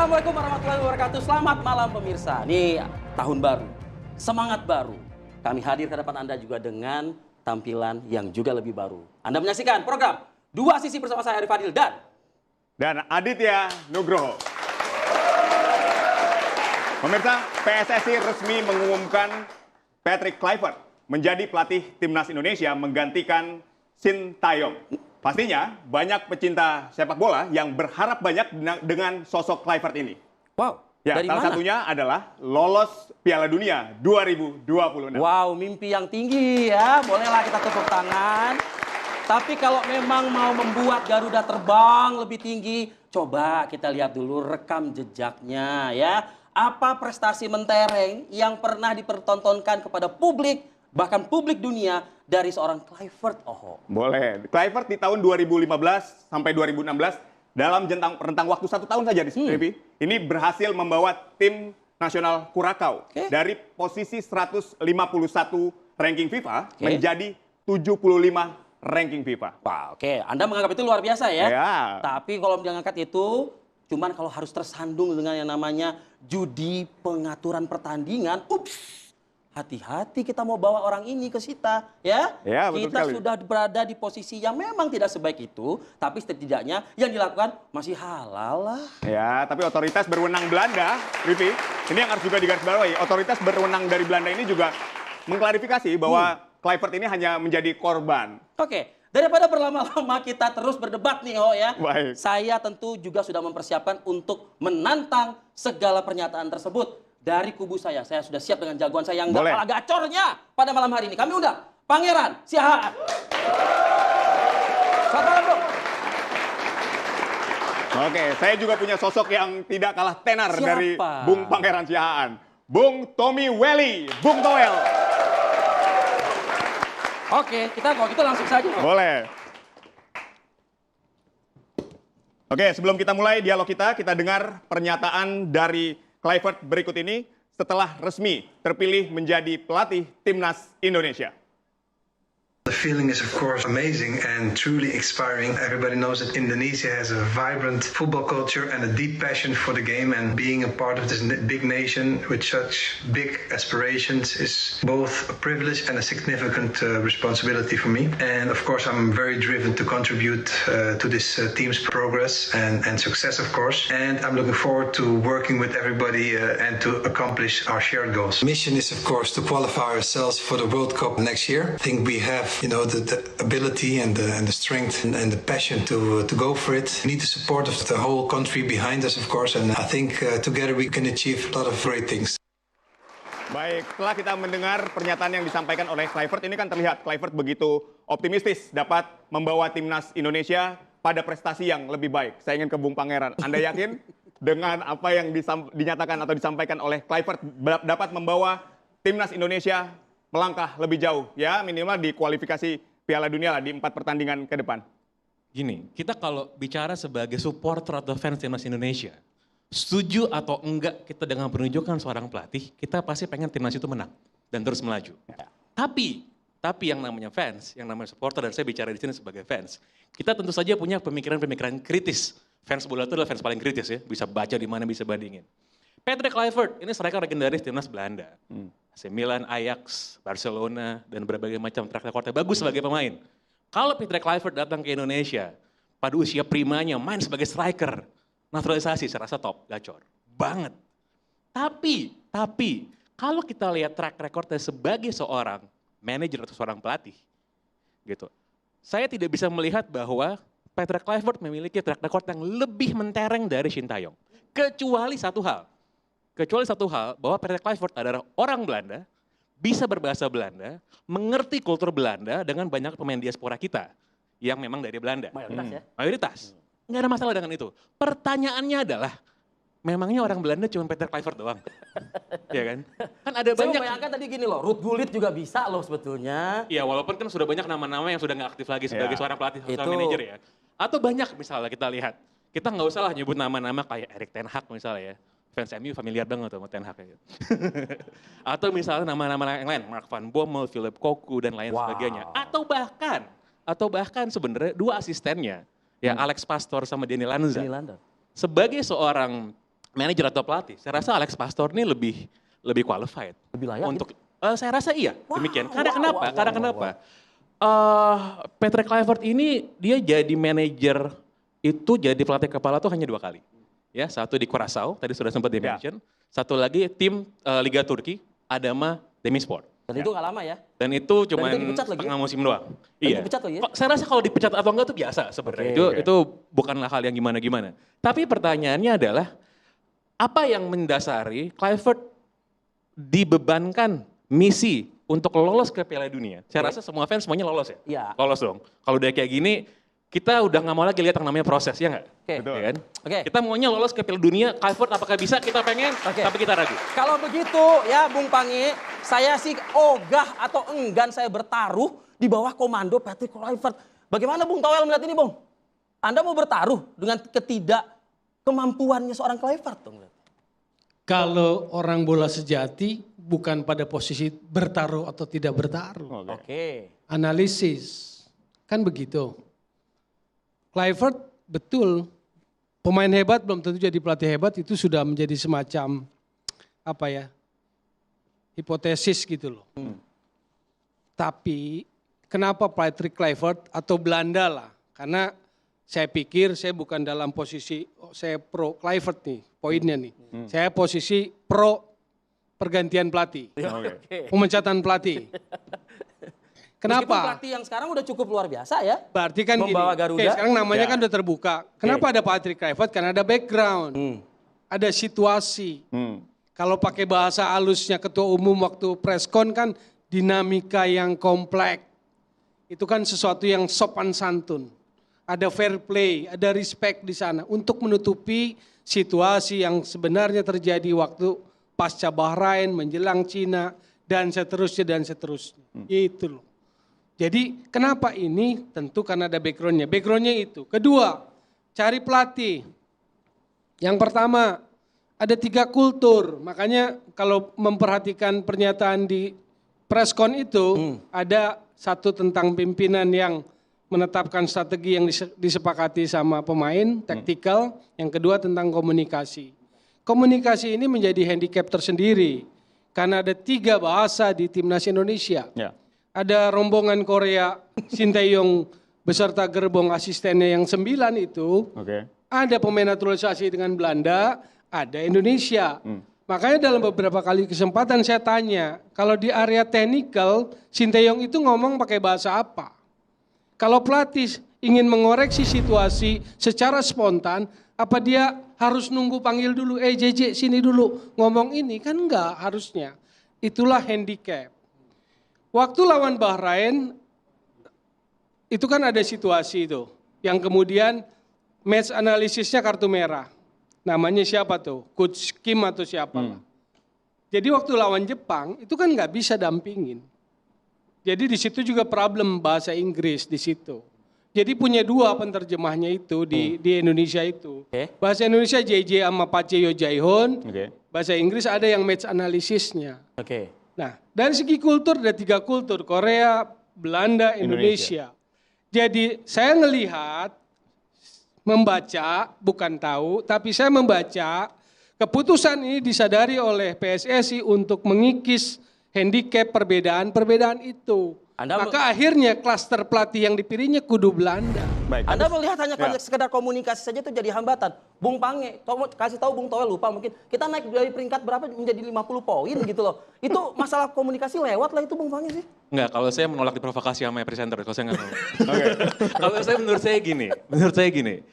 Assalamualaikum warahmatullahi wabarakatuh. Selamat malam pemirsa. Ini tahun baru, semangat baru. Kami hadir ke depan Anda juga dengan tampilan yang juga lebih baru. Anda menyaksikan program Dua Sisi bersama saya Arif Fadil dan Aditya Nugroho. Pemirsa, PSSI resmi mengumumkan Patrick Kluivert menjadi pelatih Timnas Indonesia menggantikan Shin Tae-yong. Pastinya banyak pecinta sepak bola yang berharap banyak dengan sosok Kluivert ini. Wow, ya, dari salah mana? satunya adalah lolos Piala Dunia 2026. Wow, mimpi yang tinggi ya. Bolehlah kita tepuk tangan. Tapi kalau memang mau membuat Garuda terbang lebih tinggi, coba kita lihat dulu rekam jejaknya ya. Apa prestasi mentereng yang pernah dipertontonkan kepada publik, bahkan publik dunia dari seorang Kluivert. Boleh. Kluivert di tahun 2015 sampai 2016 dalam rentang waktu 1 tahun saja di TV, ini berhasil membawa tim nasional Kurakau dari posisi 151 ranking FIFA menjadi 75 ranking FIFA. Wah, Anda menganggap itu luar biasa ya? Ya. Tapi kalau mengangkat itu, cuman kalau harus tersandung dengan yang namanya judi pengaturan pertandingan, hati-hati kita mau bawa orang ini ke kita, ya. Ya, betul kita sekali. sudah berada di posisi yang memang tidak sebaik itu, tapi setidaknya yang dilakukan masih halal lah. Ya, tapi otoritas berwenang Belanda, Rivi, ini yang harus juga digarisbawahi. Otoritas berwenang dari Belanda ini juga mengklarifikasi bahwa Kluivert ini hanya menjadi korban. Daripada berlama-lama kita terus berdebat nih, ya. Baik. Saya tentu juga sudah mempersiapkan untuk menantang segala pernyataan tersebut. Dari kubu saya sudah siap dengan jagoan saya yang gak kalah gacornya pada malam hari ini. Kami undang Pangeran Siahaan. Selamat malam, bro. Saya juga punya sosok yang tidak kalah tenar. Siapa? Dari Bung Pangeran Siahaan. Bung Tommy Welly, Bung Toel. Kita kalau gitu langsung saja. Boleh. Sebelum kita mulai dialog kita dengar pernyataan dari Kluivert berikut ini setelah resmi terpilih menjadi pelatih Timnas Indonesia. The feeling is of course amazing and truly inspiring. Everybody knows that Indonesia has a vibrant football culture and a deep passion for the game, and being a part of this big nation with such big aspirations is both a privilege and a significant responsibility for me. And of course I'm very driven to contribute to this team's progress and success, of course. And I'm looking forward to working with everybody and to accomplish our shared goals. The mission is of course to qualify ourselves for the World Cup next year. I think we have the ability and the strength and the passion to go for it. We need the support of the whole country behind us, of course, and I think together we can achieve a lot of great things. Baik, setelah kita mendengar pernyataan yang disampaikan oleh Kluivert, ini kan terlihat Kluivert begitu optimistis dapat membawa Timnas Indonesia pada prestasi yang lebih baik. Saya ingin ke Bung Pangeran. Anda yakin dengan apa yang dinyatakan atau disampaikan oleh Kluivert dapat membawa Timnas Indonesia melangkah lebih jauh, ya minimal di kualifikasi Piala Dunia lah di 4 pertandingan ke depan? Gini, kita kalau bicara sebagai supporter atau fans Timnas Indonesia, setuju atau enggak kita dengan penunjukan seorang pelatih, kita pasti pengen Timnas itu menang dan terus melaju. Tapi yang namanya fans, yang namanya supporter, dan saya bicara di sini sebagai fans, kita tentu saja punya pemikiran-pemikiran kritis. Fans bola itu adalah fans paling kritis ya, bisa baca di mana, bisa bandingin. Patrick Kluivert, ini striker legendaris Timnas Belanda. AC Milan, Ajax, Barcelona, dan berbagai macam track recordnya bagus sebagai pemain. Kalau Patrick Kluivert datang ke Indonesia, pada usia primanya main sebagai striker, naturalisasi saya rasa top, gacor. Banget. Tapi, kalau kita lihat track recordnya sebagai seorang manajer atau seorang pelatih, gitu, saya tidak bisa melihat bahwa Patrick Kluivert memiliki track record yang lebih mentereng dari Shin Tae-yong. Kecuali satu hal, bahwa Patrick Kluivert adalah orang Belanda, bisa berbahasa Belanda, mengerti kultur Belanda dengan banyak pemain diaspora kita yang memang dari Belanda. Mayoritas ya? Mayoritas. Nggak ada masalah dengan itu. Pertanyaannya adalah, memangnya orang Belanda cuma Patrick Kluivert doang? Iya kan? Kan ada Saya banyak. membayangkan tadi gini loh, Ruud Gullit juga bisa loh sebetulnya. Iya, walaupun kan sudah banyak nama-nama yang sudah nggak aktif lagi sebagai seorang pelatih atau manajer ya. Atau banyak misalnya kita lihat, kita nggak usah lah nyebut nama-nama kayak Erik ten Hag misalnya ya. Fans MU familiar banget sama Ten Hag gitu. Atau misalnya nama-nama yang lain, Mark van Bommel, Philip Cocu dan lain sebagainya. Atau bahkan sebenarnya 2 asistennya, ya Alex Pastoor sama Danny Lanza. Sebagai seorang manajer atau pelatih, saya rasa Alex Pastor ini lebih qualified. Lebih layak Untuk saya rasa iya, demikian. wow, Karena kenapa? Patrick Kluivert ini dia jadi manajer itu jadi pelatih kepala tuh hanya 2 kali. Ya, satu di Curaçao, tadi sudah sempat di-mention. Satu lagi tim Liga Turki, Adana Demirspor. Dan itu nggak lama ya? Dan itu cuma itu dipecat lagi? setengah musim doang. Dan Iya. dipecat lagi ya? Saya rasa kalau dipecat atau enggak itu biasa sebenarnya. Itu bukanlah hal yang gimana-gimana. Tapi pertanyaannya adalah apa yang mendasari Kluivert dibebankan misi untuk lolos ke Piala Dunia? Saya rasa semua fans semuanya lolos ya? Iya. Lolos dong. Kalau udah kayak gini, kita udah nggak mau lagi lihat yang namanya proses, ya nggak? Oke. Betul. Ya kan? Oke. Kita maunya lolos ke Piala Dunia, Kluivert apakah bisa? Kita pengen, Oke. tapi kita ragu. Kalau begitu ya Bung Pangi, saya sih ogah atau enggan saya bertaruh di bawah komando Patrick Kluivert. Bagaimana Bung Toel melihat ini Bung? Anda mau bertaruh dengan ketidakkemampuannya seorang Kluivert dong? Kalau orang bola sejati bukan pada posisi bertaruh atau tidak bertaruh. Oke. Analisis, kan begitu. Kluivert betul, pemain hebat belum tentu jadi pelatih hebat, itu sudah menjadi semacam apa ya, hipotesis gitu loh. Tapi kenapa Patrick Kluivert atau Belanda lah, karena saya pikir saya bukan dalam posisi, saya pro Kluivert nih, poinnya nih. Saya posisi pro pergantian pelatih, pemecatan pelatih. Meskipun Kenapa? pelatih yang sekarang udah cukup luar biasa ya. Berarti kan Membawa gini, Garuda. oke, sekarang namanya Ya. kan udah terbuka. Kenapa ada Patrick Kluivert? Karena ada background, ada situasi. Kalau pakai bahasa halusnya ketua umum waktu preskon kan dinamika yang kompleks. Itu kan sesuatu yang sopan santun. Ada fair play, ada respect di sana untuk menutupi situasi yang sebenarnya terjadi waktu pasca Bahrain, menjelang Cina, dan seterusnya dan seterusnya. Itu loh. Jadi kenapa ini? Tentu karena ada backgroundnya. Backgroundnya itu. Kedua, cari pelatih. Yang pertama, ada 3 kultur. Makanya kalau memperhatikan pernyataan di preskon itu, ada satu tentang pimpinan yang menetapkan strategi yang disepakati sama pemain, taktikal. Yang kedua tentang komunikasi. Komunikasi ini menjadi handicap tersendiri. Karena ada 3 bahasa di Timnas Indonesia. Ya. Ada rombongan Korea, Shin Tae-yong beserta gerbong asistennya yang 9 itu. Oke. Ada pemain naturalisasi dengan Belanda, ada Indonesia. Makanya dalam beberapa kali kesempatan saya tanya, kalau di area teknikal, Shin Tae-yong itu ngomong pakai bahasa apa? Kalau pelatih ingin mengoreksi situasi secara spontan, apa dia harus nunggu panggil dulu, JJ sini dulu, ngomong ini? Kan enggak harusnya. Itulah handicap. Waktu lawan Bahrain, itu kan ada situasi itu, yang kemudian match analisisnya kartu merah. Namanya siapa tuh? Coach Kim atau siapa lah. Jadi waktu lawan Jepang, itu kan nggak bisa dampingin. Jadi di situ juga problem bahasa Inggris di situ. Jadi punya 2 penerjemahnya itu di Indonesia itu. Oke. Bahasa Indonesia JJ sama Pace Yo Jaihon, Oke. bahasa Inggris ada yang match analisisnya. Oke. Nah, dari segi kultur ada 3 kultur, Korea, Belanda, Indonesia. Jadi saya ngelihat, membaca, bukan tahu, tapi saya membaca keputusan ini disadari oleh PSSI untuk mengikis handicap perbedaan-perbedaan itu. Maka akhirnya klaster pelatih yang dipilihnya kudu Belanda. Baik. Anda melihat hanya sekedar komunikasi saja itu jadi hambatan. Bung Pange, kasih tahu Bung Toel lupa mungkin. Kita naik dari peringkat berapa menjadi 50 poin gitu loh. Itu masalah komunikasi lewat lah itu Bung Pange sih. Enggak, kalau saya menolak diprovokasi sama presenter, kalau saya nggak mau. Kalau saya menurut saya gini.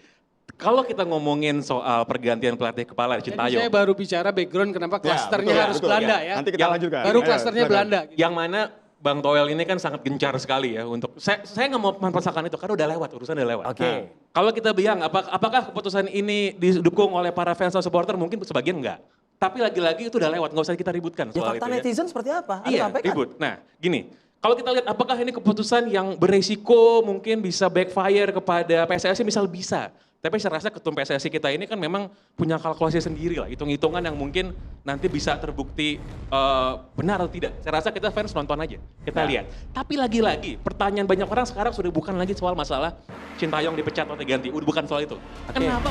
Kalau kita ngomongin soal pergantian pelatih kepala di Jadi Sintayong, saya baru bicara background kenapa klasternya betul, harus betul. Belanda Ya, ya. nanti kita lanjutkan. Baru Ayo, klasternya silakan. Belanda. yang mana Bang Toel ini kan sangat gencar sekali ya untuk saya nggak mau mempermasalahkan itu karena udah lewat, urusan udah lewat. Oke. Nah, kalau kita bilang apakah keputusan ini didukung oleh para fans atau supporter, mungkin sebagian enggak. Tapi lagi-lagi itu udah lewat, nggak usah kita ributkan Ya soal fakta itu ya. netizen seperti apa? Anda Iya, sampaikan. ribut. Nah, gini, kalau kita lihat apakah ini keputusan yang beresiko mungkin bisa backfire kepada PSSI, misal bisa. Tapi saya rasa ketum PSSI kita ini kan memang punya kalkulasi sendiri lah, hitung-hitungan yang mungkin nanti bisa terbukti benar atau tidak. Saya rasa kita fans nonton aja, kita lihat. Tapi lagi-lagi, pertanyaan banyak orang sekarang sudah bukan lagi soal masalah Shin Tae-yong dipecat atau diganti, bukan soal itu. Kenapa?